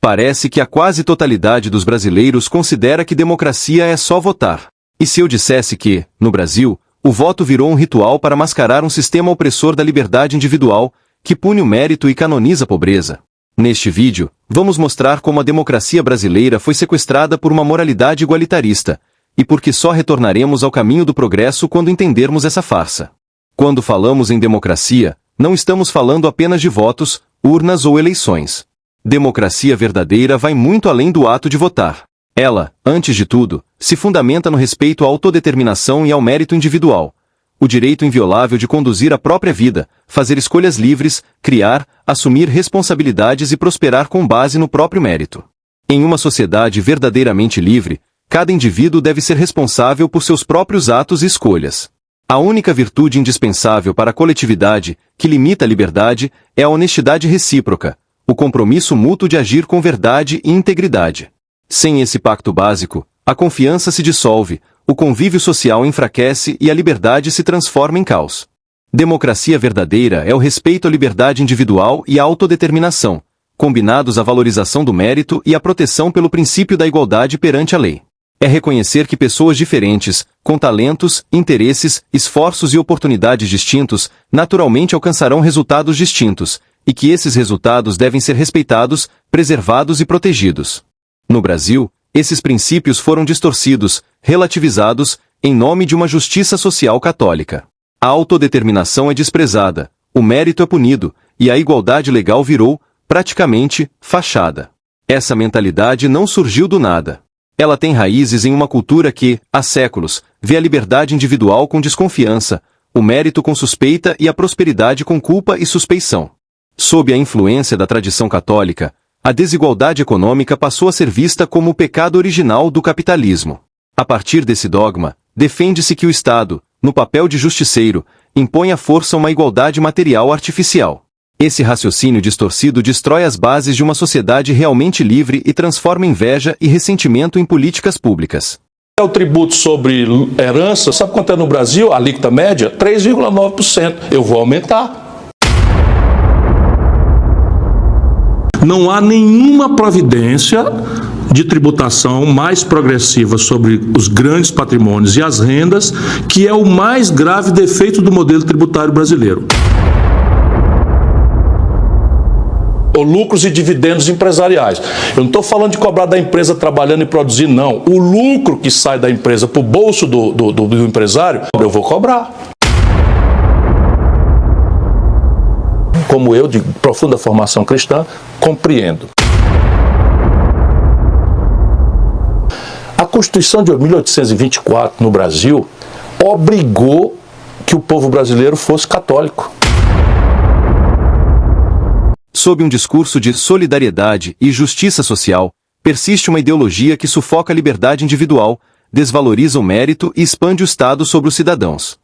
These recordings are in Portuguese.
Parece que a quase totalidade dos brasileiros considera que democracia é só votar. E se eu dissesse que, no Brasil, o voto virou um ritual para mascarar um sistema opressor da liberdade individual, que pune o mérito e canoniza a pobreza? Neste vídeo, vamos mostrar como a democracia brasileira foi sequestrada por uma moralidade igualitarista, e por que só retornaremos ao caminho do progresso quando entendermos essa farsa. Quando falamos em democracia, não estamos falando apenas de votos, urnas ou eleições. Democracia verdadeira vai muito além do ato de votar. Ela, antes de tudo, se fundamenta no respeito à autodeterminação e ao mérito individual. O direito inviolável de conduzir a própria vida, fazer escolhas livres, criar, assumir responsabilidades e prosperar com base no próprio mérito. Em uma sociedade verdadeiramente livre, cada indivíduo deve ser responsável por seus próprios atos e escolhas. A única virtude indispensável para a coletividade, que limita a liberdade, é a honestidade recíproca, o compromisso mútuo de agir com verdade e integridade. Sem esse pacto básico, a confiança se dissolve, o convívio social enfraquece e a liberdade se transforma em caos. Democracia verdadeira é o respeito à liberdade individual e à autodeterminação, combinados à valorização do mérito e à proteção pelo princípio da igualdade perante a lei. É reconhecer que pessoas diferentes, com talentos, interesses, esforços e oportunidades distintos, naturalmente alcançarão resultados distintos, e que esses resultados devem ser respeitados, preservados e protegidos. No Brasil, esses princípios foram distorcidos, relativizados, em nome de uma justiça social católica. A autodeterminação é desprezada, o mérito é punido, e a igualdade legal virou, praticamente, fachada. Essa mentalidade não surgiu do nada. Ela tem raízes em uma cultura que, há séculos, vê a liberdade individual com desconfiança, o mérito com suspeita e a prosperidade com culpa e suspeição. Sob a influência da tradição católica, a desigualdade econômica passou a ser vista como o pecado original do capitalismo. A partir desse dogma, defende-se que o Estado, no papel de justiceiro, impõe à força uma igualdade material artificial. Esse raciocínio distorcido destrói as bases de uma sociedade realmente livre e transforma inveja e ressentimento em políticas públicas. O tributo sobre herança, sabe quanto é no Brasil? A alíquota média? 3,9%. Eu vou aumentar. Não há nenhuma providência de tributação mais progressiva sobre os grandes patrimônios e as rendas, que é o mais grave defeito do modelo tributário brasileiro. Ou lucros e dividendos empresariais. Eu não estou falando de cobrar da empresa trabalhando e produzindo, não. O lucro que sai da empresa para o bolso do empresário, eu vou cobrar. Como eu, de profunda formação cristã, compreendo. A Constituição de 1824, no Brasil, obrigou que o povo brasileiro fosse católico. Sob um discurso de solidariedade e justiça social, persiste uma ideologia que sufoca a liberdade individual, desvaloriza o mérito e expande o Estado sobre os cidadãos.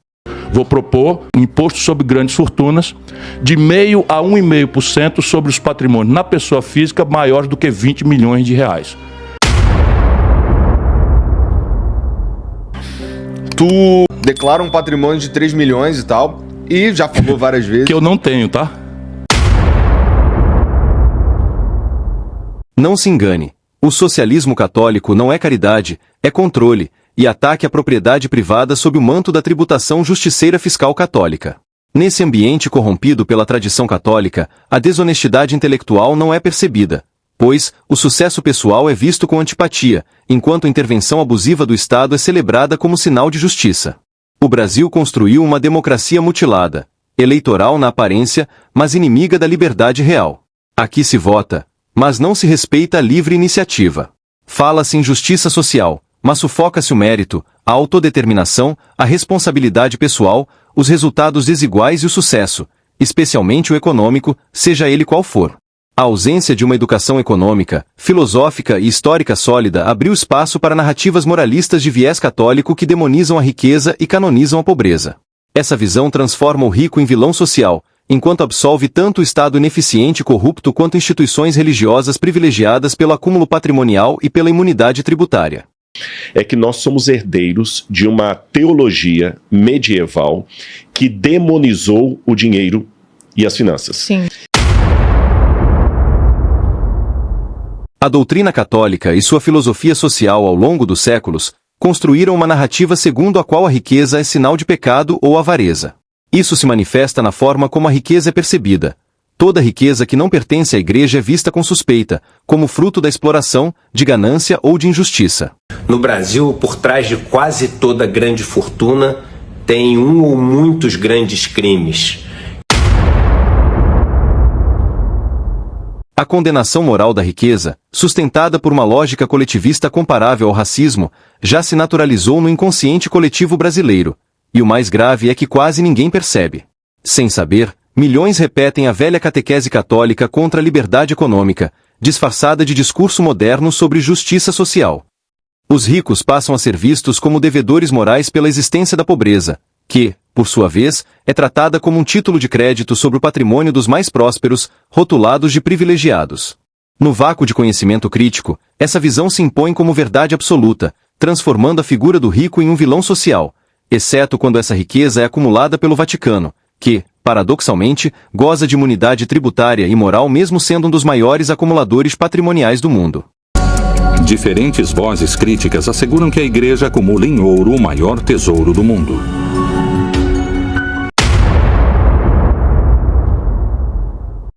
Vou propor um imposto sobre grandes fortunas de 0,5% a 1,5% sobre os patrimônios na pessoa física maiores do que 20 milhões de reais. Tu declara um patrimônio de 3 milhões e tal, e já falou várias vezes... Que eu não tenho, tá? Não se engane, o socialismo católico não é caridade, é controle, e ataque à propriedade privada sob o manto da tributação justiceira fiscal católica. Nesse ambiente corrompido pela tradição católica, a desonestidade intelectual não é percebida, pois o sucesso pessoal é visto com antipatia, enquanto a intervenção abusiva do Estado é celebrada como sinal de justiça. O Brasil construiu uma democracia mutilada, eleitoral na aparência, mas inimiga da liberdade real. Aqui se vota, mas não se respeita a livre iniciativa. Fala-se em justiça social, mas sufoca-se o mérito, a autodeterminação, a responsabilidade pessoal, os resultados desiguais e o sucesso, especialmente o econômico, seja ele qual for. A ausência de uma educação econômica, filosófica e histórica sólida abriu espaço para narrativas moralistas de viés católico que demonizam a riqueza e canonizam a pobreza. Essa visão transforma o rico em vilão social, enquanto absolve tanto o Estado ineficiente e corrupto quanto instituições religiosas privilegiadas pelo acúmulo patrimonial e pela imunidade tributária. É que nós somos herdeiros de uma teologia medieval que demonizou o dinheiro e as finanças. Sim. A doutrina católica e sua filosofia social ao longo dos séculos construíram uma narrativa segundo a qual a riqueza é sinal de pecado ou avareza. Isso se manifesta na forma como a riqueza é percebida. Toda riqueza que não pertence à igreja é vista com suspeita, como fruto da exploração, de ganância ou de injustiça. No Brasil, por trás de quase toda grande fortuna, tem um ou muitos grandes crimes. A condenação moral da riqueza, sustentada por uma lógica coletivista comparável ao racismo, já se naturalizou no inconsciente coletivo brasileiro, e o mais grave é que quase ninguém percebe. Sem saber, milhões repetem a velha catequese católica contra a liberdade econômica, disfarçada de discurso moderno sobre justiça social. Os ricos passam a ser vistos como devedores morais pela existência da pobreza, que, por sua vez, é tratada como um título de crédito sobre o patrimônio dos mais prósperos, rotulados de privilegiados. No vácuo de conhecimento crítico, essa visão se impõe como verdade absoluta, transformando a figura do rico em um vilão social, exceto quando essa riqueza é acumulada pelo Vaticano, que, paradoxalmente, goza de imunidade tributária e moral mesmo sendo um dos maiores acumuladores patrimoniais do mundo. Diferentes vozes críticas asseguram que a Igreja acumula em ouro o maior tesouro do mundo.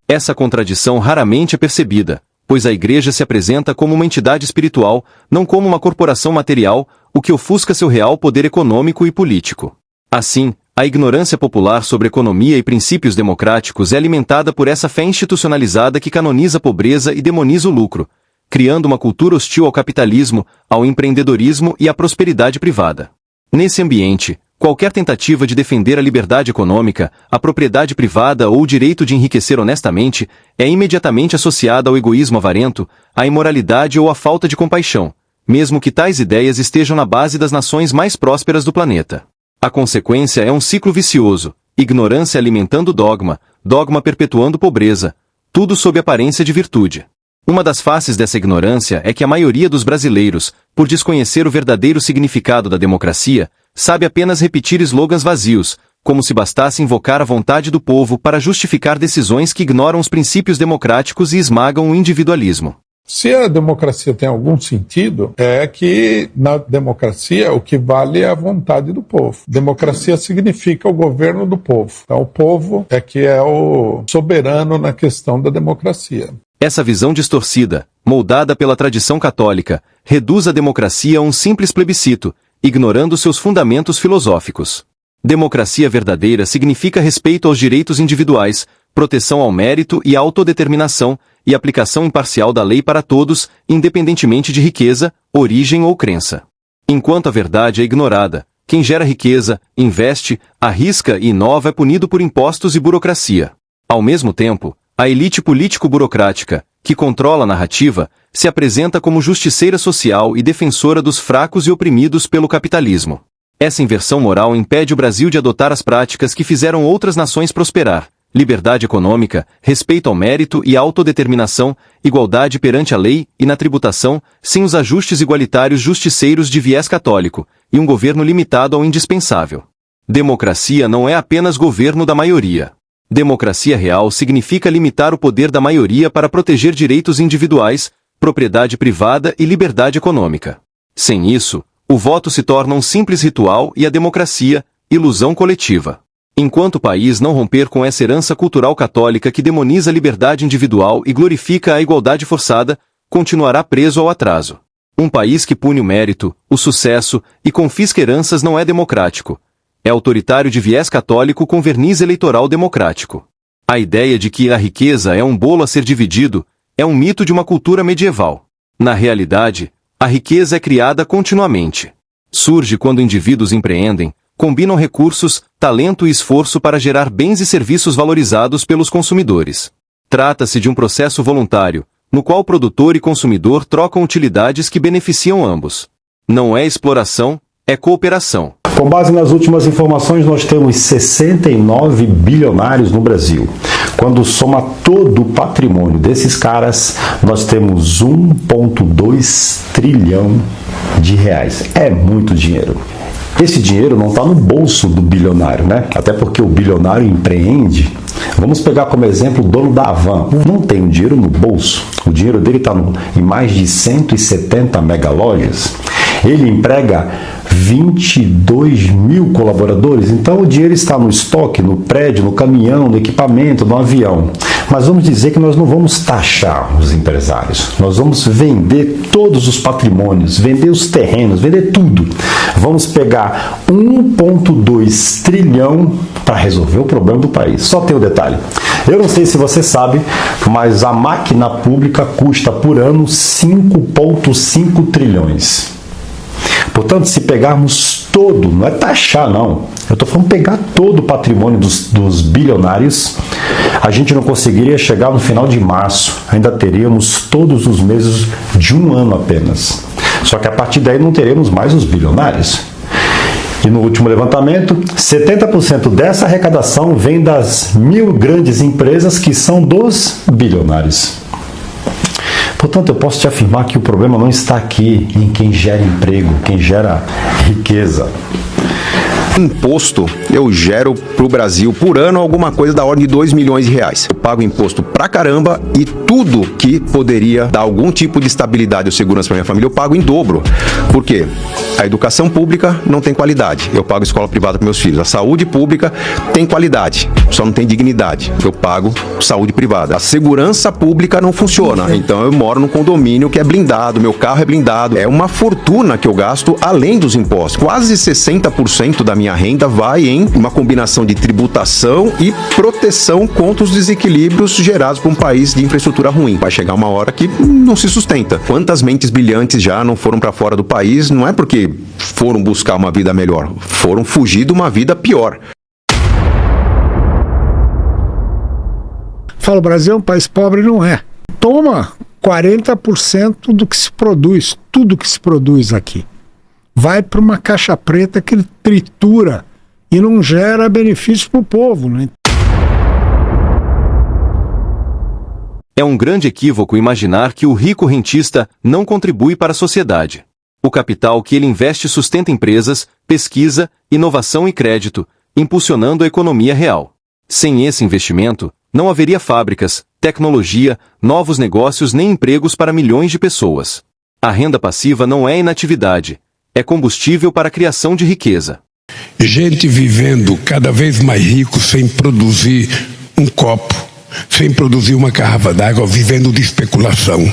Essa contradição raramente é percebida, pois a Igreja se apresenta como uma entidade espiritual, não como uma corporação material, o que ofusca seu real poder econômico e político. Assim, a ignorância popular sobre economia e princípios democráticos é alimentada por essa fé institucionalizada que canoniza a pobreza e demoniza o lucro, criando uma cultura hostil ao capitalismo, ao empreendedorismo e à prosperidade privada. Nesse ambiente, qualquer tentativa de defender a liberdade econômica, a propriedade privada ou o direito de enriquecer honestamente é imediatamente associada ao egoísmo avarento, à imoralidade ou à falta de compaixão, mesmo que tais ideias estejam na base das nações mais prósperas do planeta. A consequência é um ciclo vicioso, ignorância alimentando dogma, dogma perpetuando pobreza, tudo sob aparência de virtude. Uma das faces dessa ignorância é que a maioria dos brasileiros, por desconhecer o verdadeiro significado da democracia, sabe apenas repetir slogans vazios, como se bastasse invocar a vontade do povo para justificar decisões que ignoram os princípios democráticos e esmagam o individualismo. Se a democracia tem algum sentido, é que na democracia o que vale é a vontade do povo. Democracia significa o governo do povo. Então o povo é que é o soberano na questão da democracia. Essa visão distorcida, moldada pela tradição católica, reduz a democracia a um simples plebiscito, ignorando seus fundamentos filosóficos. Democracia verdadeira significa respeito aos direitos individuais, proteção ao mérito e à autodeterminação, e aplicação imparcial da lei para todos, independentemente de riqueza, origem ou crença. Enquanto a verdade é ignorada, quem gera riqueza, investe, arrisca e inova é punido por impostos e burocracia. Ao mesmo tempo, a elite político-burocrática, que controla a narrativa, se apresenta como justiceira social e defensora dos fracos e oprimidos pelo capitalismo. Essa inversão moral impede o Brasil de adotar as práticas que fizeram outras nações prosperar: liberdade econômica, respeito ao mérito e autodeterminação, igualdade perante a lei e na tributação, sem os ajustes igualitários justiceiros de viés católico, e um governo limitado ao indispensável. Democracia não é apenas governo da maioria. Democracia real significa limitar o poder da maioria para proteger direitos individuais, propriedade privada e liberdade econômica. Sem isso, o voto se torna um simples ritual e a democracia, ilusão coletiva. Enquanto o país não romper com essa herança cultural católica que demoniza a liberdade individual e glorifica a igualdade forçada, continuará preso ao atraso. Um país que pune o mérito, o sucesso e confisca heranças não é democrático. É autoritário de viés católico com verniz eleitoral democrático. A ideia de que a riqueza é um bolo a ser dividido é um mito de uma cultura medieval. Na realidade, a riqueza é criada continuamente. Surge quando indivíduos empreendem, combinam recursos, talento e esforço para gerar bens e serviços valorizados pelos consumidores. Trata-se de um processo voluntário, no qual produtor e consumidor trocam utilidades que beneficiam ambos. Não é exploração, é cooperação. Com base nas últimas informações, nós temos 69 bilionários no Brasil. Quando soma todo o patrimônio desses caras, nós temos 1,2 trilhão de reais. É muito dinheiro. Esse dinheiro não está no bolso do bilionário, né? Até porque o bilionário empreende Vamos pegar como exemplo o dono da Havan. Não tem o dinheiro no bolso. O dinheiro dele está em mais de 170 megalojas. Ele emprega 22 mil colaboradores. Então o dinheiro está no estoque, no prédio, no caminhão, no equipamento, no avião. Mas vamos dizer que nós não vamos taxar os empresários. Nós vamos vender todos os patrimônios, vender os terrenos, vender tudo. Vamos pegar 1,2 trilhão para resolver o problema do país. Só tem um detalhe. Eu não sei se você sabe, mas a máquina pública custa por ano 5,5 trilhões. Portanto, se pegarmos todo, não é taxar não, eu estou falando pegar todo o patrimônio dos bilionários, a gente não conseguiria chegar no final de março, ainda teríamos todos os meses de um ano apenas. Só que a partir daí não teremos mais os bilionários. E no último levantamento, 70% dessa arrecadação vem das 1.000 grandes empresas que são dos bilionários. Portanto, eu posso te afirmar que o problema não está aqui em quem gera emprego, quem gera riqueza. Imposto, eu gero para o Brasil por ano alguma coisa da ordem de 2 milhões de reais. Eu pago imposto pra caramba e tudo que poderia dar algum tipo de estabilidade ou segurança para minha família eu pago em dobro. Por quê? A educação pública não tem qualidade. Eu pago escola privada para meus filhos. A saúde pública tem qualidade, só não tem dignidade. Eu pago saúde privada. A segurança pública não funciona. Então eu moro num condomínio que é blindado, meu carro é blindado. É uma fortuna que eu gasto além dos impostos. Quase 60% da minha renda vai em uma combinação de tributação e proteção contra os desequilíbrios gerados por um país de infraestrutura ruim. Vai chegar uma hora que não se sustenta. Quantas mentes brilhantes já não foram para fora do país? Não é porque foram buscar uma vida melhor, foram fugir de uma vida pior. Fala, o Brasil é um país pobre, não é. Toma 40% do que se produz, tudo que se produz aqui. Vai para uma caixa preta que tritura e não gera benefício para o povo, né? É um grande equívoco imaginar que o rico rentista não contribui para a sociedade. O capital que ele investe sustenta empresas, pesquisa, inovação e crédito, impulsionando a economia real. Sem esse investimento, não haveria fábricas, tecnologia, novos negócios nem empregos para milhões de pessoas. A renda passiva não é inatividade. É combustível para a criação de riqueza. Gente vivendo cada vez mais rico sem produzir um copo, sem produzir uma garrafa d'água, vivendo de especulação.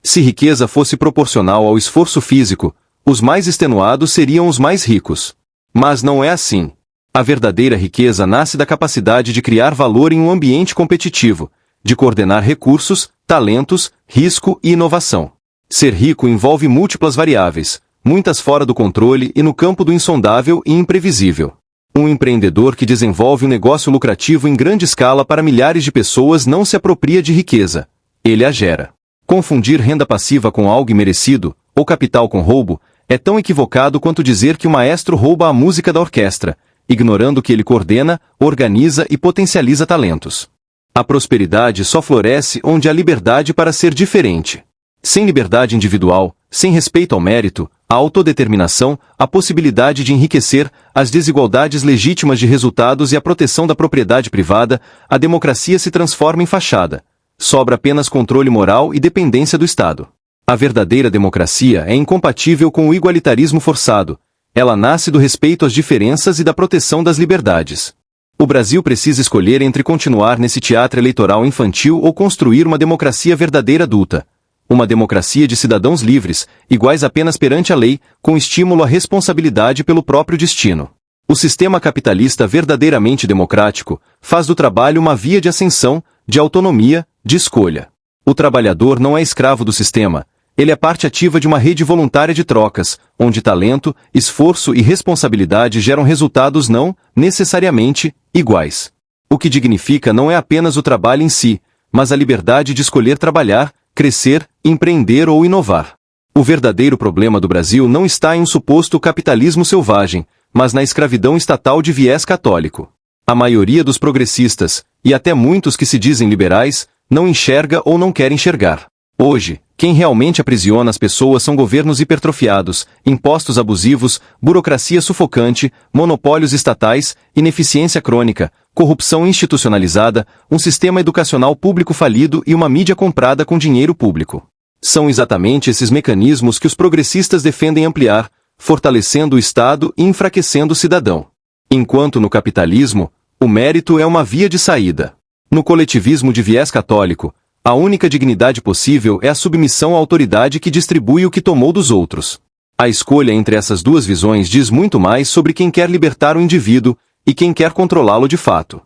Se riqueza fosse proporcional ao esforço físico, os mais extenuados seriam os mais ricos. Mas não é assim. A verdadeira riqueza nasce da capacidade de criar valor em um ambiente competitivo, de coordenar recursos, talentos, risco e inovação. Ser rico envolve múltiplas variáveis, muitas fora do controle e no campo do insondável e imprevisível. Um empreendedor que desenvolve um negócio lucrativo em grande escala para milhares de pessoas não se apropria de riqueza, ele a gera. Confundir renda passiva com algo imerecido, ou capital com roubo, é tão equivocado quanto dizer que o maestro rouba a música da orquestra, ignorando que ele coordena, organiza e potencializa talentos. A prosperidade só floresce onde há liberdade para ser diferente. Sem liberdade individual, sem respeito ao mérito, à autodeterminação, a possibilidade de enriquecer, as desigualdades legítimas de resultados e a proteção da propriedade privada, a democracia se transforma em fachada. Sobra apenas controle moral e dependência do Estado. A verdadeira democracia é incompatível com o igualitarismo forçado. Ela nasce do respeito às diferenças e da proteção das liberdades. O Brasil precisa escolher entre continuar nesse teatro eleitoral infantil ou construir uma democracia verdadeira adulta. Uma democracia de cidadãos livres, iguais apenas perante a lei, com estímulo à responsabilidade pelo próprio destino. O sistema capitalista verdadeiramente democrático faz do trabalho uma via de ascensão, de autonomia, de escolha. O trabalhador não é escravo do sistema, ele é parte ativa de uma rede voluntária de trocas, onde talento, esforço e responsabilidade geram resultados não, necessariamente, iguais. O que dignifica não é apenas o trabalho em si, mas a liberdade de escolher trabalhar, crescer, empreender ou inovar. O verdadeiro problema do Brasil não está em um suposto capitalismo selvagem, mas na escravidão estatal de viés católico. A maioria dos progressistas, e até muitos que se dizem liberais, não enxerga ou não quer enxergar. Hoje, quem realmente aprisiona as pessoas são governos hipertrofiados, impostos abusivos, burocracia sufocante, monopólios estatais, ineficiência crônica, corrupção institucionalizada, um sistema educacional público falido e uma mídia comprada com dinheiro público. São exatamente esses mecanismos que os progressistas defendem ampliar, fortalecendo o Estado e enfraquecendo o cidadão. Enquanto no capitalismo, o mérito é uma via de saída. No coletivismo de viés católico, a única dignidade possível é a submissão à autoridade que distribui o que tomou dos outros. A escolha entre essas duas visões diz muito mais sobre quem quer libertar o indivíduo e quem quer controlá-lo de fato.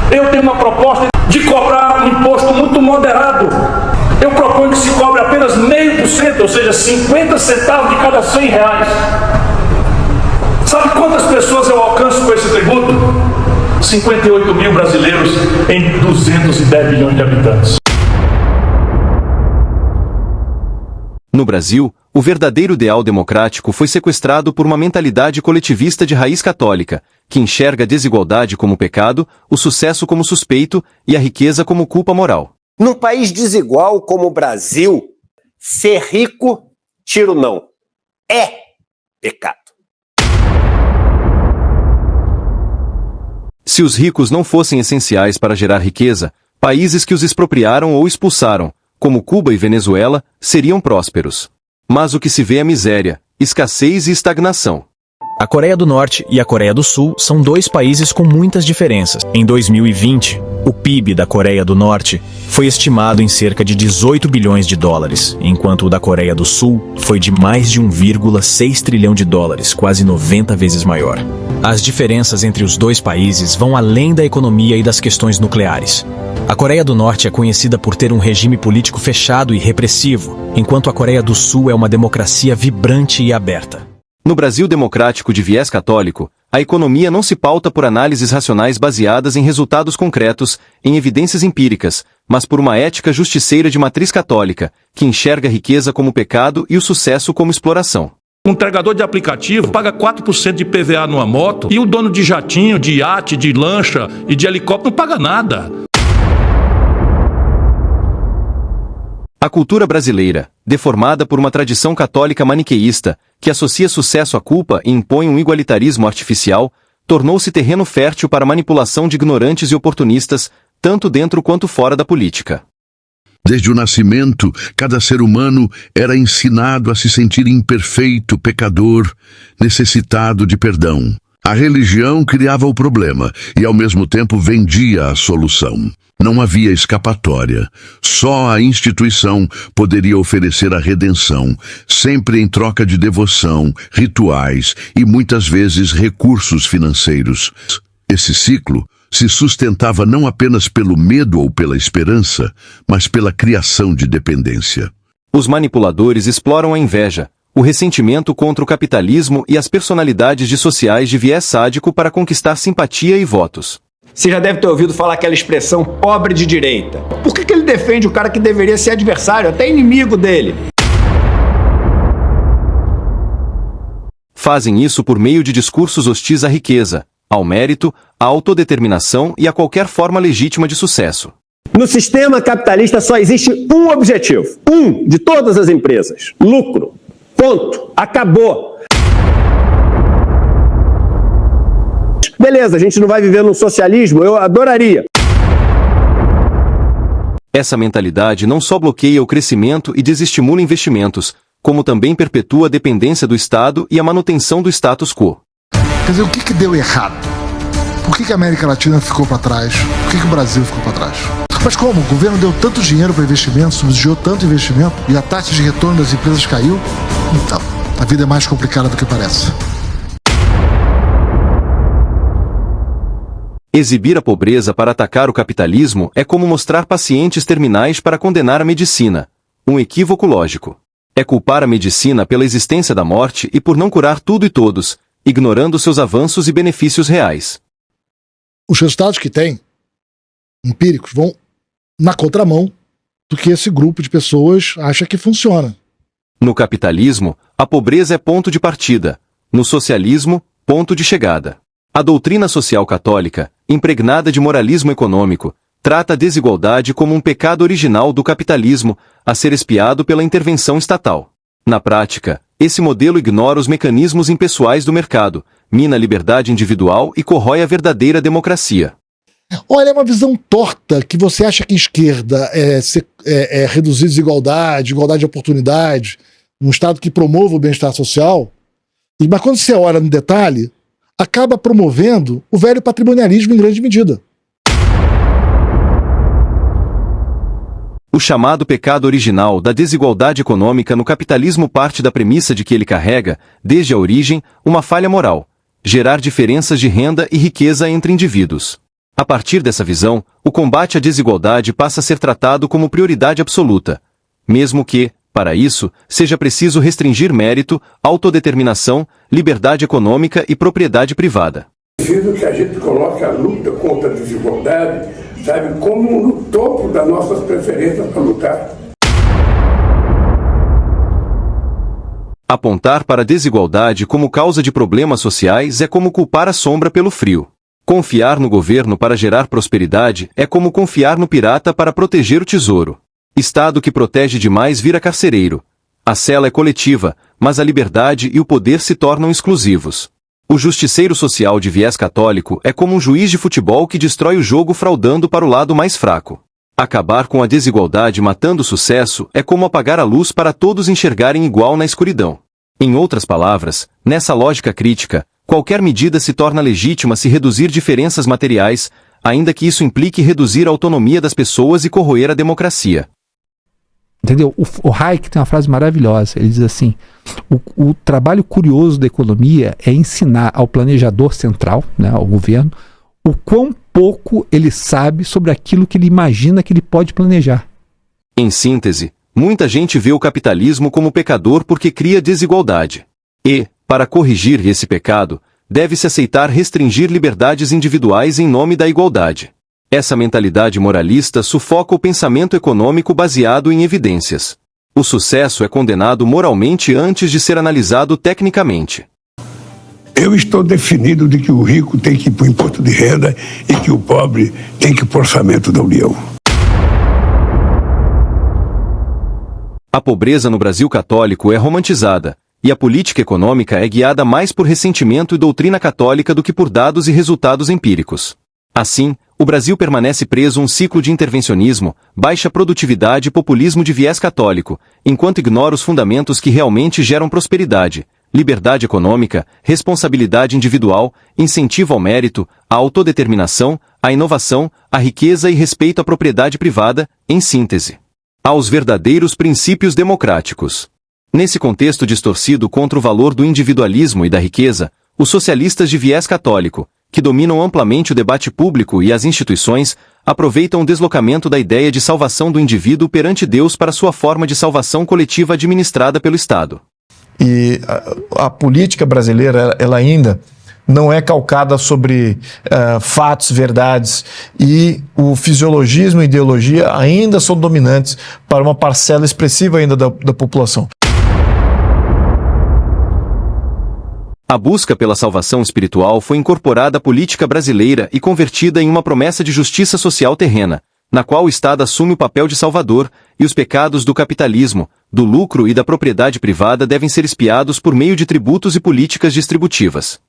Eu tenho uma proposta de cobrar um imposto muito moderado. Eu proponho que se cobre apenas 0,5%, ou seja, 50 centavos de cada 100 reais. Sabe quantas pessoas eu alcanço com esse tributo? 58 mil brasileiros em 210 milhões de habitantes. No Brasil, o verdadeiro ideal democrático foi sequestrado por uma mentalidade coletivista de raiz católica, que enxerga a desigualdade como pecado, o sucesso como suspeito e a riqueza como culpa moral. Num país desigual como o Brasil, ser rico, tiro não, é pecado. Se os ricos não fossem essenciais para gerar riqueza, países que os expropriaram ou expulsaram, como Cuba e Venezuela, seriam prósperos. Mas o que se vê é miséria, escassez e estagnação. A Coreia do Norte e a Coreia do Sul são dois países com muitas diferenças. Em 2020, o PIB da Coreia do Norte foi estimado em cerca de 18 bilhões de dólares, enquanto o da Coreia do Sul foi de mais de 1,6 trilhão de dólares, quase 90 vezes maior. As diferenças entre os dois países vão além da economia e das questões nucleares. A Coreia do Norte é conhecida por ter um regime político fechado e repressivo, enquanto a Coreia do Sul é uma democracia vibrante e aberta. No Brasil democrático de viés católico, a economia não se pauta por análises racionais baseadas em resultados concretos, em evidências empíricas, mas por uma ética justiceira de matriz católica, que enxerga a riqueza como pecado e o sucesso como exploração. Um entregador de aplicativo paga 4% de PVA numa moto e o dono de jatinho, de iate, de lancha e de helicóptero não paga nada. A cultura brasileira, deformada por uma tradição católica maniqueísta, que associa sucesso à culpa e impõe um igualitarismo artificial, tornou-se terreno fértil para a manipulação de ignorantes e oportunistas, tanto dentro quanto fora da política. Desde o nascimento, cada ser humano era ensinado a se sentir imperfeito, pecador, necessitado de perdão. A religião criava o problema e, ao mesmo tempo, vendia a solução. Não havia escapatória. Só a instituição poderia oferecer a redenção, sempre em troca de devoção, rituais e, muitas vezes, recursos financeiros. Esse ciclo se sustentava não apenas pelo medo ou pela esperança, mas pela criação de dependência. Os manipuladores exploram a inveja, o ressentimento contra o capitalismo e as personalidades dissociais de viés sádico para conquistar simpatia e votos. Você já deve ter ouvido falar aquela expressão pobre de direita. Por que ele defende o cara que deveria ser adversário, até inimigo dele? Fazem isso por meio de discursos hostis à riqueza, ao mérito, à autodeterminação e a qualquer forma legítima de sucesso. No sistema capitalista só existe um objetivo, de todas as empresas: lucro. Ponto. Acabou. Beleza, a gente não vai viver num socialismo, eu adoraria. Essa mentalidade não só bloqueia o crescimento e desestimula investimentos, como também perpetua a dependência do Estado e a manutenção do status quo. Quer dizer, o que deu errado? Por que a América Latina ficou para trás? Por que o Brasil ficou para trás? Mas como? O governo deu tanto dinheiro para investimento, subsidiou tanto investimento e a taxa de retorno das empresas caiu? Então, a vida é mais complicada do que parece. Exibir a pobreza para atacar o capitalismo é como mostrar pacientes terminais para condenar a medicina. Um equívoco lógico. É culpar a medicina pela existência da morte e por não curar tudo e todos, ignorando seus avanços e benefícios reais. Os resultados que tem, empíricos, vão na contramão do que esse grupo de pessoas acha que funciona. No capitalismo, a pobreza é ponto de partida. No socialismo, ponto de chegada. A doutrina social católica, impregnada de moralismo econômico, trata a desigualdade como um pecado original do capitalismo, a ser expiado pela intervenção estatal. Na prática, esse modelo ignora os mecanismos impessoais do mercado, mina a liberdade individual e corrói a verdadeira democracia. Olha, é uma visão torta que você acha que esquerda é reduzir desigualdade, igualdade de oportunidade, um Estado que promova o bem-estar social, mas quando você olha no detalhe, acaba promovendo o velho patrimonialismo em grande medida. O chamado pecado original da desigualdade econômica no capitalismo parte da premissa de que ele carrega, desde a origem, uma falha moral: gerar diferenças de renda e riqueza entre indivíduos. A partir dessa visão, o combate à desigualdade passa a ser tratado como prioridade absoluta, mesmo que, para isso, seja preciso restringir mérito, autodeterminação, liberdade econômica e propriedade privada. Preciso que a gente coloque a luta contra a desigualdade, sabe, como no topo das nossas preferências para lutar. Apontar para a desigualdade como causa de problemas sociais é como culpar a sombra pelo frio. Confiar no governo para gerar prosperidade é como confiar no pirata para proteger o tesouro. Estado que protege demais vira carcereiro. A cela é coletiva, mas a liberdade e o poder se tornam exclusivos. O justiceiro social de viés católico é como um juiz de futebol que destrói o jogo fraudando para o lado mais fraco. Acabar com a desigualdade matando o sucesso é como apagar a luz para todos enxergarem igual na escuridão. Em outras palavras, nessa lógica crítica, qualquer medida se torna legítima se reduzir diferenças materiais, ainda que isso implique reduzir a autonomia das pessoas e corroer a democracia. Entendeu? O Hayek tem uma frase maravilhosa. Ele diz assim: o trabalho curioso da economia é ensinar ao planejador central, né, ao governo, o quão pouco ele sabe sobre aquilo que ele imagina que ele pode planejar. Em síntese, muita gente vê o capitalismo como pecador porque cria desigualdade. E, para corrigir esse pecado, deve-se aceitar restringir liberdades individuais em nome da igualdade. Essa mentalidade moralista sufoca o pensamento econômico baseado em evidências. O sucesso é condenado moralmente antes de ser analisado tecnicamente. Eu estou definido de que o rico tem que ir para o imposto de renda e que o pobre tem que ir para o orçamento da União. A pobreza no Brasil católico é romantizada, e a política econômica é guiada mais por ressentimento e doutrina católica do que por dados e resultados empíricos. Assim, o Brasil permanece preso a um ciclo de intervencionismo, baixa produtividade e populismo de viés católico, enquanto ignora os fundamentos que realmente geram prosperidade: liberdade econômica, responsabilidade individual, incentivo ao mérito, a autodeterminação, a inovação, a riqueza e respeito à propriedade privada, em síntese, aos verdadeiros princípios democráticos. Nesse contexto distorcido contra o valor do individualismo e da riqueza, os socialistas de viés católico, que dominam amplamente o debate público e as instituições, aproveitam o deslocamento da ideia de salvação do indivíduo perante Deus para sua forma de salvação coletiva administrada pelo Estado. E a política brasileira, ela ainda não é calcada sobre fatos, verdades, e o fisiologismo e a ideologia ainda são dominantes para uma parcela expressiva ainda da população. A busca pela salvação espiritual foi incorporada à política brasileira e convertida em uma promessa de justiça social terrena, na qual o Estado assume o papel de salvador, e os pecados do capitalismo, do lucro e da propriedade privada devem ser expiados por meio de tributos e políticas distributivas.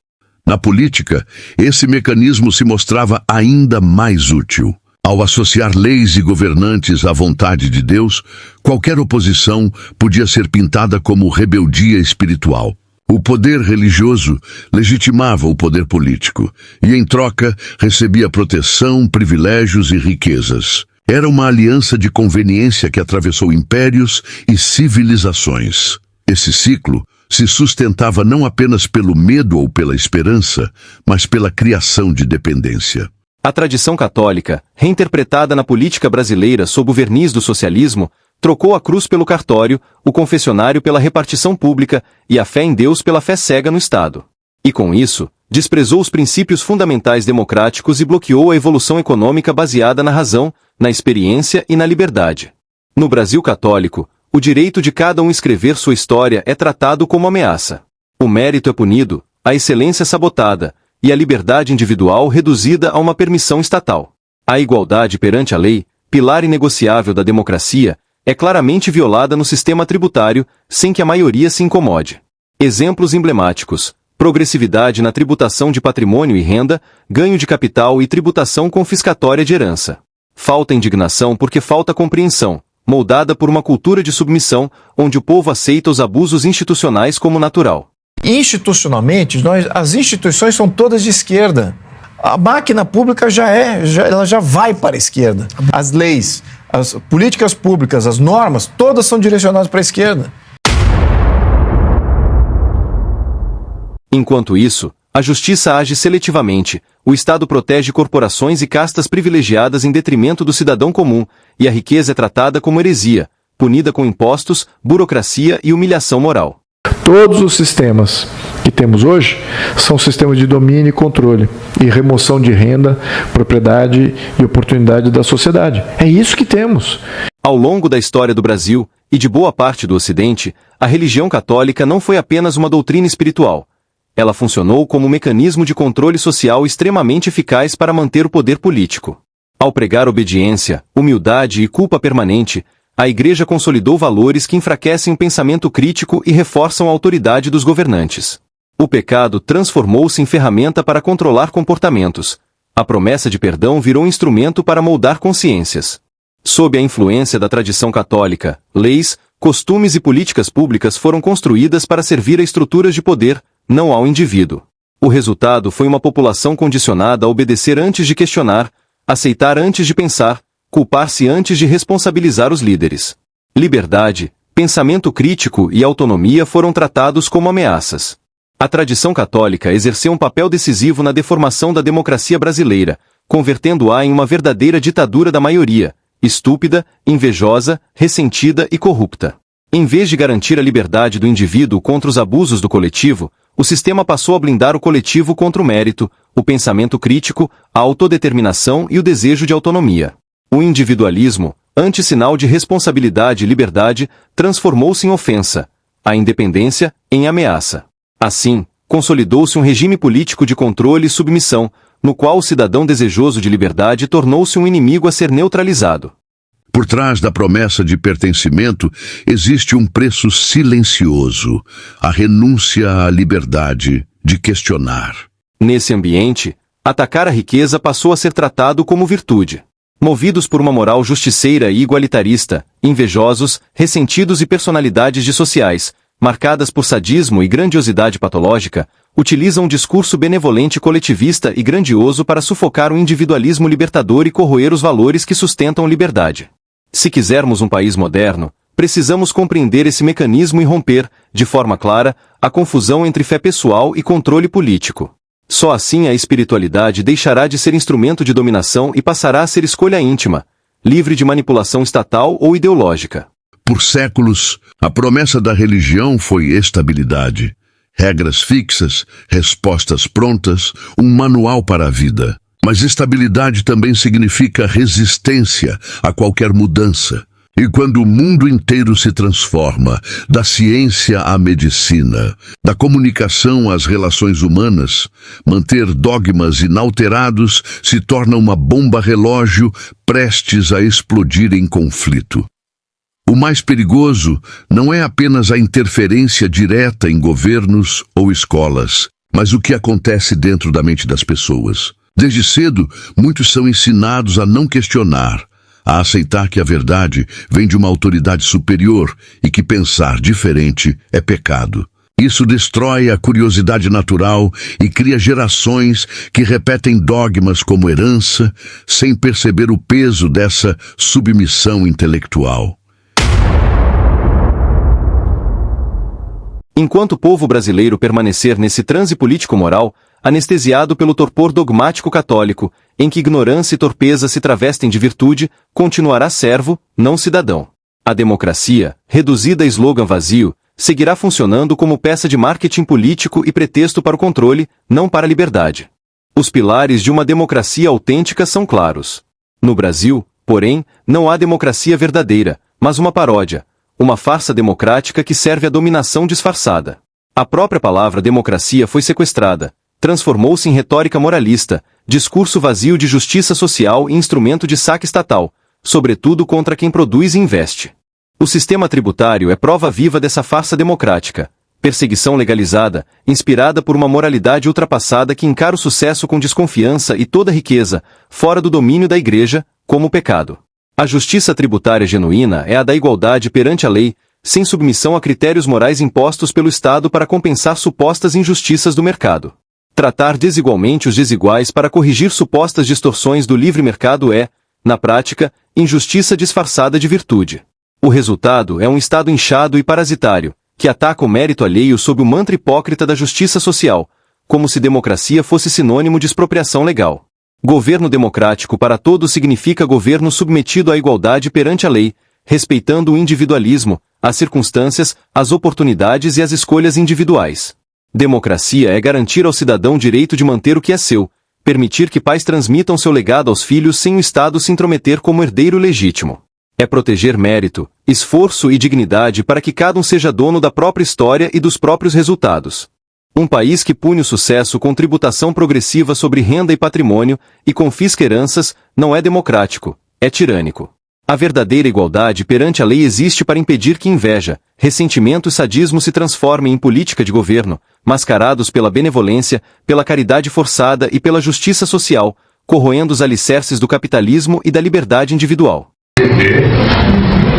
Na política, esse mecanismo se mostrava ainda mais útil. Ao associar leis e governantes à vontade de Deus, qualquer oposição podia ser pintada como rebeldia espiritual. O poder religioso legitimava o poder político e, em troca, recebia proteção, privilégios e riquezas. Era uma aliança de conveniência que atravessou impérios e civilizações. Esse ciclo se sustentava não apenas pelo medo ou pela esperança, mas pela criação de dependência. A tradição católica, reinterpretada na política brasileira sob o verniz do socialismo, trocou a cruz pelo cartório, o confessionário pela repartição pública e a fé em Deus pela fé cega no Estado. E com isso, desprezou os princípios fundamentais democráticos e bloqueou a evolução econômica baseada na razão, na experiência e na liberdade. No Brasil católico, o direito de cada um escrever sua história é tratado como ameaça. O mérito é punido, a excelência sabotada, e a liberdade individual reduzida a uma permissão estatal. A igualdade perante a lei, pilar inegociável da democracia, é claramente violada no sistema tributário, sem que a maioria se incomode. Exemplos emblemáticos: progressividade na tributação de patrimônio e renda, ganho de capital e tributação confiscatória de herança. Falta indignação porque falta compreensão, moldada por uma cultura de submissão, onde o povo aceita os abusos institucionais como natural. Institucionalmente, as instituições são todas de esquerda. A máquina pública ela já vai para a esquerda. As leis, as políticas públicas, as normas, todas são direcionadas para a esquerda. Enquanto isso, a justiça age seletivamente, o Estado protege corporações e castas privilegiadas em detrimento do cidadão comum, e a riqueza é tratada como heresia, punida com impostos, burocracia e humilhação moral. Todos os sistemas que temos hoje são sistemas de domínio e controle, e remoção de renda, propriedade e oportunidade da sociedade. É isso que temos. Ao longo da história do Brasil, e de boa parte do Ocidente, a religião católica não foi apenas uma doutrina espiritual. Ela funcionou como um mecanismo de controle social extremamente eficaz para manter o poder político. Ao pregar obediência, humildade e culpa permanente, a Igreja consolidou valores que enfraquecem o pensamento crítico e reforçam a autoridade dos governantes. O pecado transformou-se em ferramenta para controlar comportamentos. A promessa de perdão virou instrumento para moldar consciências. Sob a influência da tradição católica, leis, costumes e políticas públicas foram construídas para servir a estruturas de poder, não ao indivíduo. O resultado foi uma população condicionada a obedecer antes de questionar, aceitar antes de pensar, culpar-se antes de responsabilizar os líderes. Liberdade, pensamento crítico e autonomia foram tratados como ameaças. A tradição católica exerceu um papel decisivo na deformação da democracia brasileira, convertendo-a em uma verdadeira ditadura da maioria, estúpida, invejosa, ressentida e corrupta. Em vez de garantir a liberdade do indivíduo contra os abusos do coletivo, o sistema passou a blindar o coletivo contra o mérito, o pensamento crítico, a autodeterminação e o desejo de autonomia. O individualismo, antissinal de responsabilidade e liberdade, transformou-se em ofensa, a independência em ameaça. Assim, consolidou-se um regime político de controle e submissão, no qual o cidadão desejoso de liberdade tornou-se um inimigo a ser neutralizado. Por trás da promessa de pertencimento existe um preço silencioso, a renúncia à liberdade de questionar. Nesse ambiente, atacar a riqueza passou a ser tratado como virtude. Movidos por uma moral justiceira e igualitarista, invejosos, ressentidos e personalidades dissociais, marcadas por sadismo e grandiosidade patológica, utilizam um discurso benevolente coletivista e grandioso para sufocar o individualismo libertador e corroer os valores que sustentam a liberdade. Se quisermos um país moderno, precisamos compreender esse mecanismo e romper, de forma clara, a confusão entre fé pessoal e controle político. Só assim a espiritualidade deixará de ser instrumento de dominação e passará a ser escolha íntima, livre de manipulação estatal ou ideológica. Por séculos, a promessa da religião foi estabilidade, regras fixas, respostas prontas, um manual para a vida. Mas estabilidade também significa resistência a qualquer mudança. E quando o mundo inteiro se transforma, da ciência à medicina, da comunicação às relações humanas, manter dogmas inalterados se torna uma bomba-relógio prestes a explodir em conflito. O mais perigoso não é apenas a interferência direta em governos ou escolas, mas o que acontece dentro da mente das pessoas. Desde cedo, muitos são ensinados a não questionar, a aceitar que a verdade vem de uma autoridade superior e que pensar diferente é pecado. Isso destrói a curiosidade natural e cria gerações que repetem dogmas como herança, sem perceber o peso dessa submissão intelectual. Enquanto o povo brasileiro permanecer nesse transe político-moral, anestesiado pelo torpor dogmático católico, em que ignorância e torpeza se travestem de virtude, continuará servo, não cidadão. A democracia, reduzida a slogan vazio, seguirá funcionando como peça de marketing político e pretexto para o controle, não para a liberdade. Os pilares de uma democracia autêntica são claros. No Brasil, porém, não há democracia verdadeira, mas uma paródia, uma farsa democrática que serve à dominação disfarçada. A própria palavra democracia foi sequestrada, transformou-se em retórica moralista, discurso vazio de justiça social e instrumento de saque estatal, sobretudo contra quem produz e investe. O sistema tributário é prova viva dessa farsa democrática, perseguição legalizada, inspirada por uma moralidade ultrapassada que encara o sucesso com desconfiança e toda riqueza, fora do domínio da Igreja, como pecado. A justiça tributária genuína é a da igualdade perante a lei, sem submissão a critérios morais impostos pelo Estado para compensar supostas injustiças do mercado. Tratar desigualmente os desiguais para corrigir supostas distorções do livre mercado é, na prática, injustiça disfarçada de virtude. O resultado é um Estado inchado e parasitário, que ataca o mérito alheio sob o mantra hipócrita da justiça social, como se democracia fosse sinônimo de expropriação legal. Governo democrático para todos significa governo submetido à igualdade perante a lei, respeitando o individualismo, as circunstâncias, as oportunidades e as escolhas individuais. Democracia é garantir ao cidadão o direito de manter o que é seu, permitir que pais transmitam seu legado aos filhos sem o Estado se intrometer como herdeiro legítimo. É proteger mérito, esforço e dignidade para que cada um seja dono da própria história e dos próprios resultados. Um país que pune o sucesso com tributação progressiva sobre renda e patrimônio e confisca heranças não é democrático, é tirânico. A verdadeira igualdade perante a lei existe para impedir que inveja, ressentimento e sadismo se transformem em política de governo, mascarados pela benevolência, pela caridade forçada e pela justiça social, corroendo os alicerces do capitalismo e da liberdade individual.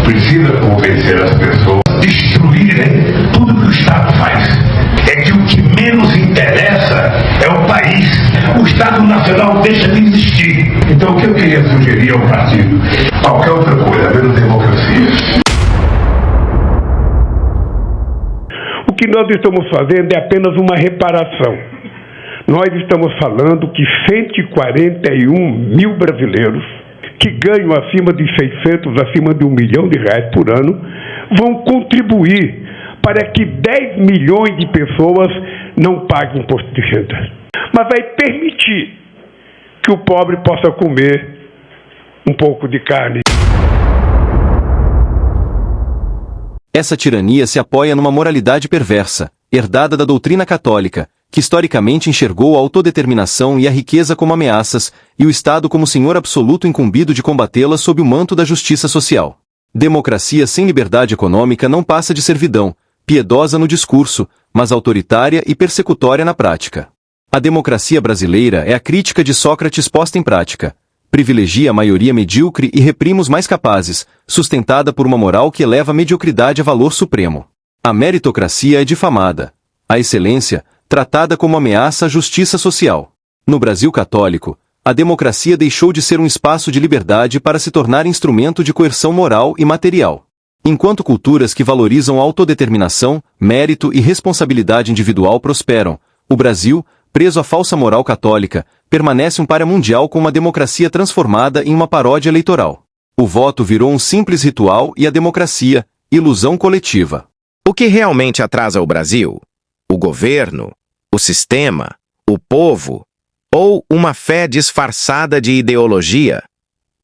Precisa convencer as pessoas a destruírem tudo que o Estado faz. É que o que menos interessa é o país. O Estado Nacional deixa de existir. Então o que eu queria sugerir ao partido? Qualquer outra coisa, menos democracia. O que nós estamos fazendo é apenas uma reparação. Nós estamos falando que 141 mil brasileiros que ganham acima de 600, acima de R$1 milhão por ano, vão contribuir para que 10 milhões de pessoas não paguem imposto de renda. Mas vai permitir que o pobre possa comer um pouco de carne. Essa tirania se apoia numa moralidade perversa, herdada da doutrina católica, que historicamente enxergou a autodeterminação e a riqueza como ameaças, e o Estado como senhor absoluto incumbido de combatê-las sob o manto da justiça social. Democracia sem liberdade econômica não passa de servidão, piedosa no discurso, mas autoritária e persecutória na prática. A democracia brasileira é a crítica de Sócrates posta em prática. Privilegia a maioria medíocre e reprime os mais capazes, sustentada por uma moral que eleva a mediocridade a valor supremo. A meritocracia é difamada. A excelência, tratada como ameaça à justiça social. No Brasil católico, a democracia deixou de ser um espaço de liberdade para se tornar instrumento de coerção moral e material. Enquanto culturas que valorizam a autodeterminação, mérito e responsabilidade individual prosperam, o Brasil, preso à falsa moral católica, permanece um pária mundial com uma democracia transformada em uma paródia eleitoral. O voto virou um simples ritual e a democracia, ilusão coletiva. O que realmente atrasa o Brasil? O governo, o sistema, o povo, ou uma fé disfarçada de ideologia?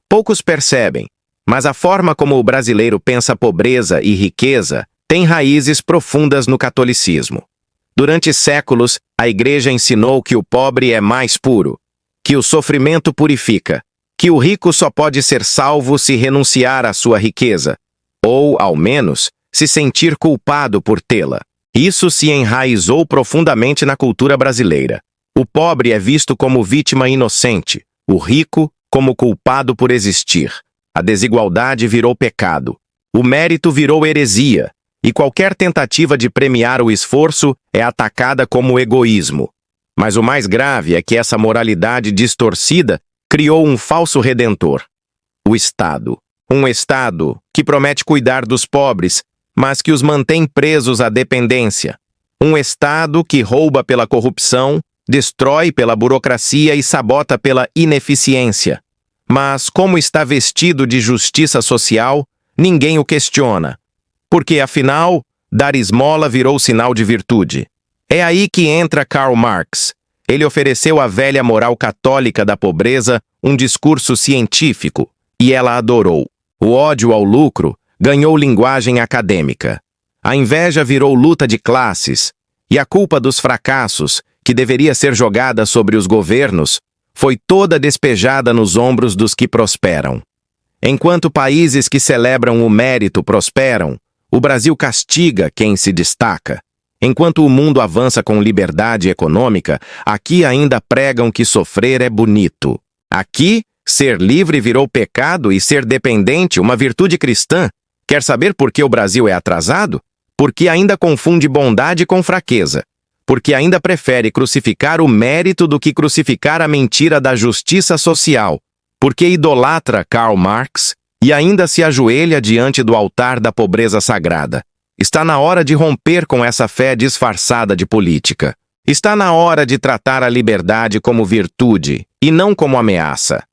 Poucos percebem, mas a forma como o brasileiro pensa pobreza e riqueza tem raízes profundas no catolicismo. Durante séculos, a Igreja ensinou que o pobre é mais puro, que o sofrimento purifica, que o rico só pode ser salvo se renunciar à sua riqueza, ou, ao menos, se sentir culpado por tê-la. Isso se enraizou profundamente na cultura brasileira. O pobre é visto como vítima inocente, o rico como culpado por existir. A desigualdade virou pecado. O mérito virou heresia. E qualquer tentativa de premiar o esforço é atacada como egoísmo. Mas o mais grave é que essa moralidade distorcida criou um falso redentor. O Estado. Um Estado que promete cuidar dos pobres, mas que os mantém presos à dependência. Um Estado que rouba pela corrupção, destrói pela burocracia e sabota pela ineficiência. Mas, como está vestido de justiça social, ninguém o questiona. Porque, afinal, dar esmola virou sinal de virtude. É aí que entra Karl Marx. Ele ofereceu à velha moral católica da pobreza um discurso científico, e ela adorou. O ódio ao lucro ganhou linguagem acadêmica. A inveja virou luta de classes, e a culpa dos fracassos, que deveria ser jogada sobre os governos, foi toda despejada nos ombros dos que prosperam. Enquanto países que celebram o mérito prosperam, o Brasil castiga quem se destaca. Enquanto o mundo avança com liberdade econômica, aqui ainda pregam que sofrer é bonito. Aqui, ser livre virou pecado e ser dependente uma virtude cristã. Quer saber por que o Brasil é atrasado? Porque ainda confunde bondade com fraqueza. Porque ainda prefere crucificar o mérito do que crucificar a mentira da justiça social. Porque idolatra Karl Marx e ainda se ajoelha diante do altar da pobreza sagrada. Está na hora de romper com essa fé disfarçada de política. Está na hora de tratar a liberdade como virtude e não como ameaça.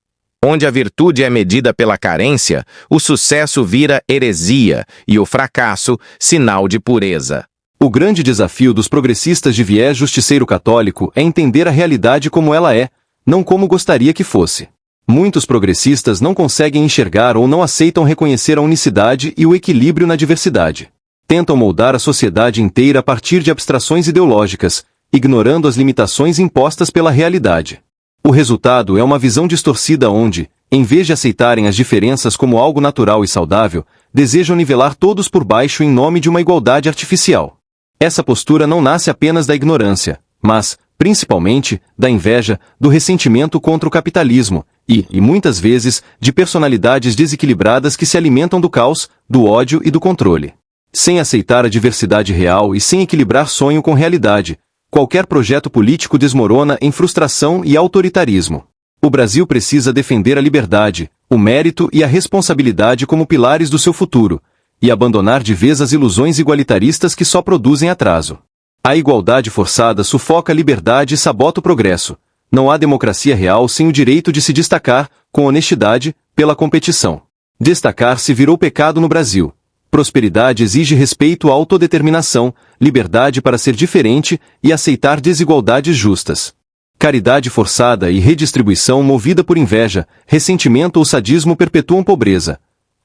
Onde a virtude é medida pela carência, o sucesso vira heresia e o fracasso, sinal de pureza. O grande desafio dos progressistas de viés justiceiro católico é entender a realidade como ela é, não como gostaria que fosse. Muitos progressistas não conseguem enxergar ou não aceitam reconhecer a unicidade e o equilíbrio na diversidade. Tentam moldar a sociedade inteira a partir de abstrações ideológicas, ignorando as limitações impostas pela realidade. O resultado é uma visão distorcida onde, em vez de aceitarem as diferenças como algo natural e saudável, desejam nivelar todos por baixo em nome de uma igualdade artificial. Essa postura não nasce apenas da ignorância, mas, principalmente, da inveja, do ressentimento contra o capitalismo e muitas vezes, de personalidades desequilibradas que se alimentam do caos, do ódio e do controle. Sem aceitar a diversidade real e sem equilibrar sonho com realidade, qualquer projeto político desmorona em frustração e autoritarismo. O Brasil precisa defender a liberdade, o mérito e a responsabilidade como pilares do seu futuro, e abandonar de vez as ilusões igualitaristas que só produzem atraso. A igualdade forçada sufoca a liberdade e sabota o progresso. Não há democracia real sem o direito de se destacar, com honestidade, pela competição. Destacar-se virou pecado no Brasil. Prosperidade exige respeito à autodeterminação, liberdade para ser diferente e aceitar desigualdades justas. Caridade forçada e redistribuição movida por inveja, ressentimento ou sadismo perpetuam pobreza.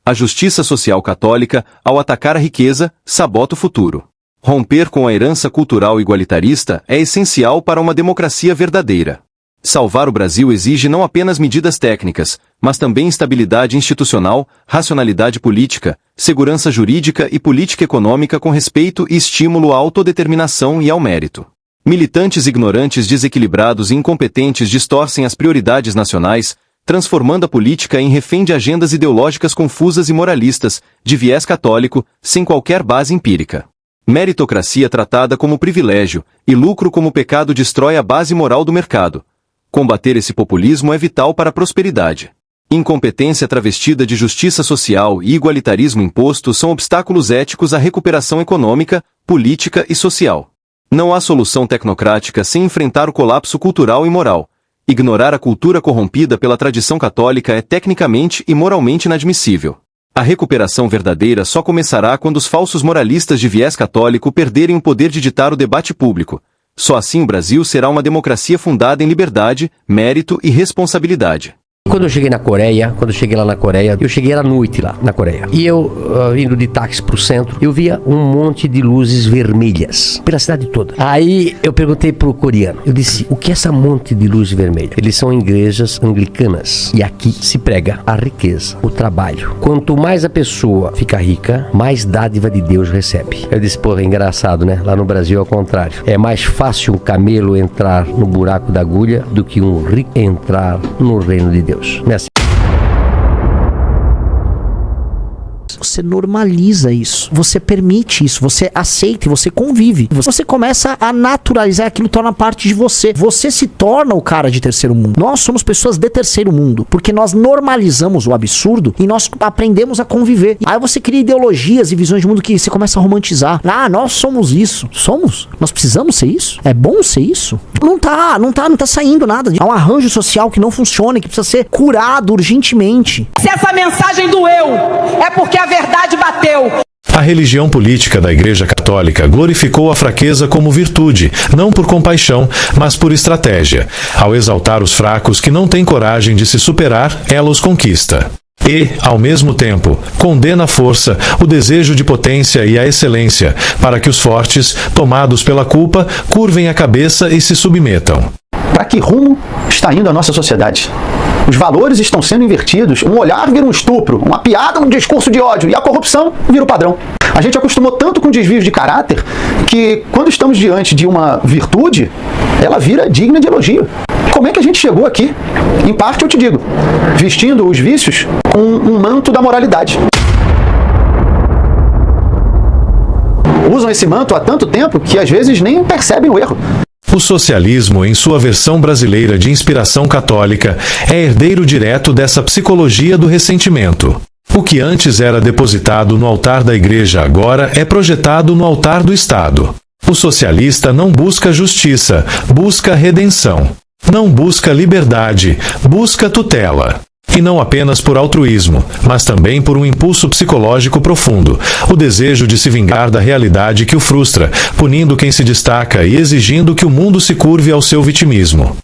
A justiça social católica, ao atacar a riqueza, sabota o futuro. Romper com a herança cultural igualitarista é essencial para uma democracia verdadeira. Salvar o Brasil exige não apenas medidas técnicas, mas também estabilidade institucional, racionalidade política, segurança jurídica e política econômica com respeito e estímulo à autodeterminação e ao mérito. Militantes ignorantes, desequilibrados e incompetentes distorcem as prioridades nacionais, transformando a política em refém de agendas ideológicas confusas e moralistas, de viés católico, sem qualquer base empírica. Meritocracia tratada como privilégio e lucro como pecado destrói a base moral do mercado. Combater esse populismo é vital para a prosperidade. Incompetência travestida de justiça social e igualitarismo imposto são obstáculos éticos à recuperação econômica, política e social. Não há solução tecnocrática sem enfrentar o colapso cultural e moral. Ignorar a cultura corrompida pela tradição católica é tecnicamente e moralmente inadmissível. A recuperação verdadeira só começará quando os falsos moralistas de viés católico perderem o poder de ditar o debate público. Só assim o Brasil será uma democracia fundada em liberdade, mérito e responsabilidade. Quando eu cheguei na Coreia, eu cheguei à noite lá na Coreia. E eu, indo de táxi pro centro, eu via um monte de luzes vermelhas pela cidade toda. Aí eu perguntei pro coreano, eu disse, o que é essa monte de luz vermelha? Eles são igrejas anglicanas. E aqui se prega a riqueza, o trabalho. Quanto mais a pessoa fica rica, mais dádiva de Deus recebe. Eu disse, porra, é engraçado, né? Lá no Brasil é ao contrário. É mais fácil um camelo entrar no buraco da agulha do que um rico entrar no reino de Deus. Você normaliza isso, você permite isso, você aceita e você convive. Você começa a naturalizar aquilo, torna parte de você. Você se torna o cara de terceiro mundo. Nós somos pessoas de terceiro mundo, porque nós normalizamos o absurdo e nós aprendemos a conviver. Aí você cria ideologias e visões de mundo que você começa a romantizar. Ah, nós somos isso. Somos? Nós precisamos ser isso? É bom ser isso? Não tá saindo nada. Há um arranjo social que não funciona, que precisa ser curado urgentemente. Se essa mensagem doeu, é porque a verdade bateu. A religião política da Igreja Católica glorificou a fraqueza como virtude, não por compaixão, mas por estratégia. Ao exaltar os fracos que não têm coragem de se superar, ela os conquista. E, ao mesmo tempo, condena a força, o desejo de potência e a excelência, para que os fortes, tomados pela culpa, curvem a cabeça e se submetam. Para que rumo está indo a nossa sociedade? Os valores estão sendo invertidos, um olhar vira um estupro, uma piada um discurso de ódio e a corrupção vira o padrão. A gente acostumou tanto com desvios de caráter que quando estamos diante de uma virtude, ela vira digna de elogio. Como é que a gente chegou aqui? Em parte eu te digo, vestindo os vícios com um manto da moralidade. Usam esse manto há tanto tempo que às vezes nem percebem o erro. O socialismo, em sua versão brasileira de inspiração católica, é herdeiro direto dessa psicologia do ressentimento. O que antes era depositado no altar da igreja agora é projetado no altar do Estado. O socialista não busca justiça, busca redenção. Não busca liberdade, busca tutela. E não apenas por altruísmo, mas também por um impulso psicológico profundo, o desejo de se vingar da realidade que o frustra, punindo quem se destaca e exigindo que o mundo se curve ao seu vitimismo.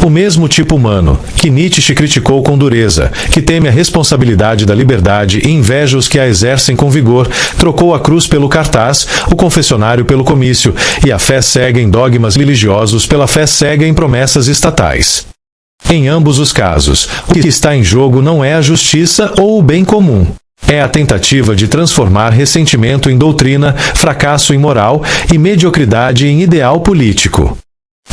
O mesmo tipo humano, que Nietzsche criticou com dureza, que teme a responsabilidade da liberdade e inveja os que a exercem com vigor, trocou a cruz pelo cartaz, o confessionário pelo comício e a fé cega em dogmas religiosos pela fé cega em promessas estatais. Em ambos os casos, o que está em jogo não é a justiça ou o bem comum. É a tentativa de transformar ressentimento em doutrina, fracasso em moral e mediocridade em ideal político.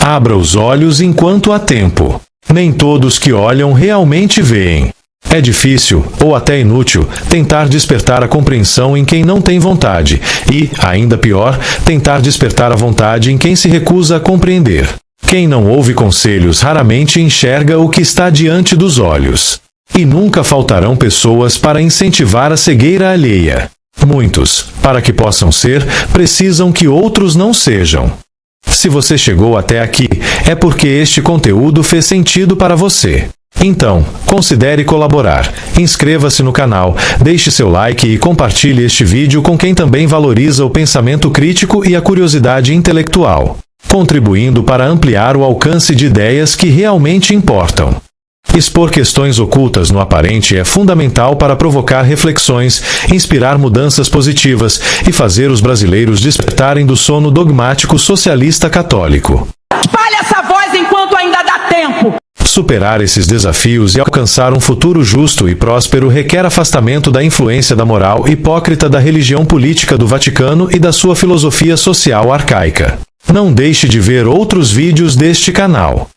Abra os olhos enquanto há tempo. Nem todos que olham realmente veem. É difícil, ou até inútil, tentar despertar a compreensão em quem não tem vontade e, ainda pior, tentar despertar a vontade em quem se recusa a compreender. Quem não ouve conselhos raramente enxerga o que está diante dos olhos. E nunca faltarão pessoas para incentivar a cegueira alheia. Muitos, para que possam ser, precisam que outros não sejam. Se você chegou até aqui, é porque este conteúdo fez sentido para você. Então, considere colaborar, inscreva-se no canal, deixe seu like e compartilhe este vídeo com quem também valoriza o pensamento crítico e a curiosidade intelectual, contribuindo para ampliar o alcance de ideias que realmente importam. Expor questões ocultas no aparente é fundamental para provocar reflexões, inspirar mudanças positivas e fazer os brasileiros despertarem do sono dogmático socialista católico. Espalhe essa voz enquanto ainda dá tempo. Superar esses desafios e alcançar um futuro justo e próspero requer afastamento da influência da moral hipócrita da religião política do Vaticano e da sua filosofia social arcaica. Não deixe de ver outros vídeos deste canal.